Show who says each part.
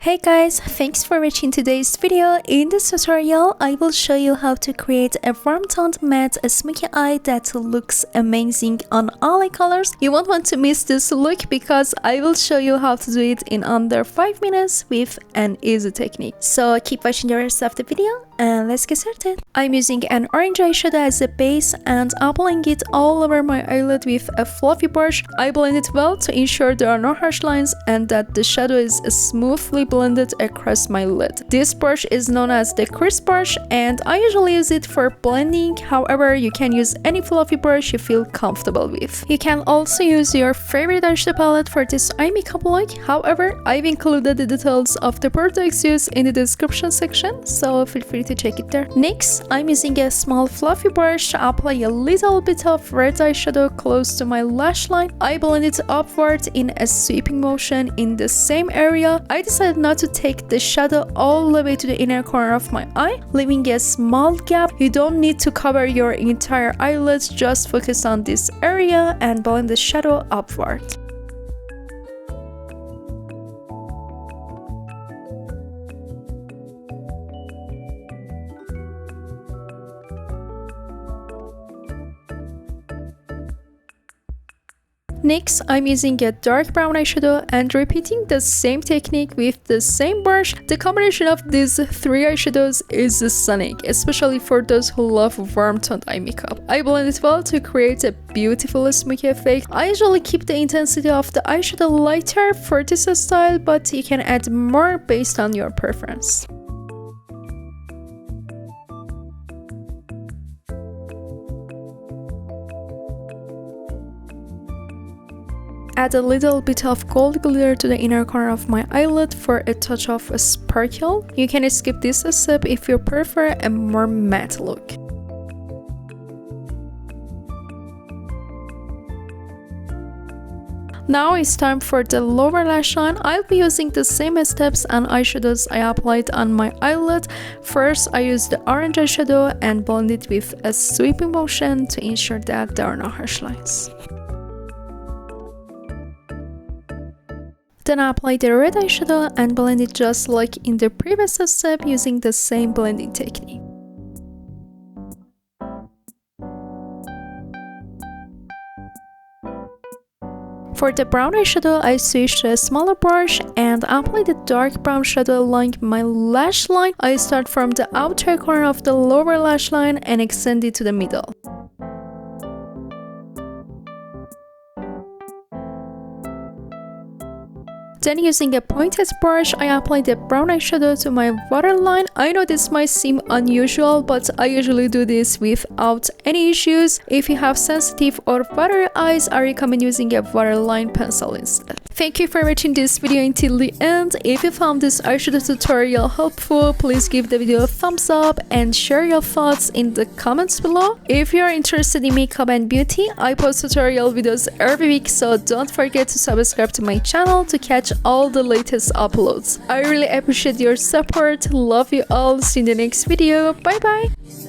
Speaker 1: Hey guys, thanks for watching today's video. In this tutorial, I will show you how to create a warm toned matte smoky eye that looks amazing on all eye colors. You won't want to miss this look because I will show you how to do it in under 5 minutes with an easy technique. So keep watching the rest of the video and let's get started. I'm using an orange eyeshadow as a base and applying it all over my eyelid with a fluffy brush. I blend it well to ensure there are no harsh lines and that the shadow is smoothly blended across my lid. This brush is known as the crisp brush and I usually use it for blending. However, you can use any fluffy brush you feel comfortable with. You can also use your favorite eyeshadow palette for this eye makeup look. However, I've included the details of the products used in the description section, so feel free to check it there. Next, I'm using a small fluffy brush to apply a little bit of red eyeshadow close to my lash line. I blend it upward in a sweeping motion in the same area. I decided not to take the shadow all the way to the inner corner of my eye, leaving a small gap. You don't need to cover your entire eyelids, just focus on this area and blend the shadow upward. Next, I'm using a dark brown eyeshadow and repeating the same technique with the same brush. The combination of these three eyeshadows is stunning, especially for those who love warm toned eye makeup. I blend it well to create a beautiful smoky effect. I usually keep the intensity of the eyeshadow lighter for this style, but you can add more based on your preference. Add a little bit of gold glitter to the inner corner of my eyelid for a touch of a sparkle. You can skip this step if you prefer a more matte look. Now it's time for the lower lash line. I'll be using the same steps and eyeshadows I applied on my eyelid. First, I use the orange eyeshadow and blend it with a sweeping motion to ensure that there are no harsh lines. Then I apply the red eyeshadow and blend it just like in the previous step using the same blending technique. For the brown eyeshadow, I switched to a smaller brush and apply the dark brown shadow along my lash line. I start from the outer corner of the lower lash line and extend it to the middle. Then using a pointed brush, I apply the brown eyeshadow to my waterline. I know this might seem unusual, but I usually do this without any issues. If you have sensitive or watery eyes, I recommend using a waterline pencil instead. Thank you for watching this video until the end. If you found this eyeshadow tutorial helpful, please give the video a thumbs up and share your thoughts in the comments below. If you're interested in makeup and beauty, I post tutorial videos every week, so don't forget to subscribe to my channel to catch all the latest uploads. I really appreciate your support. Love you all. See you in the next video. Bye bye.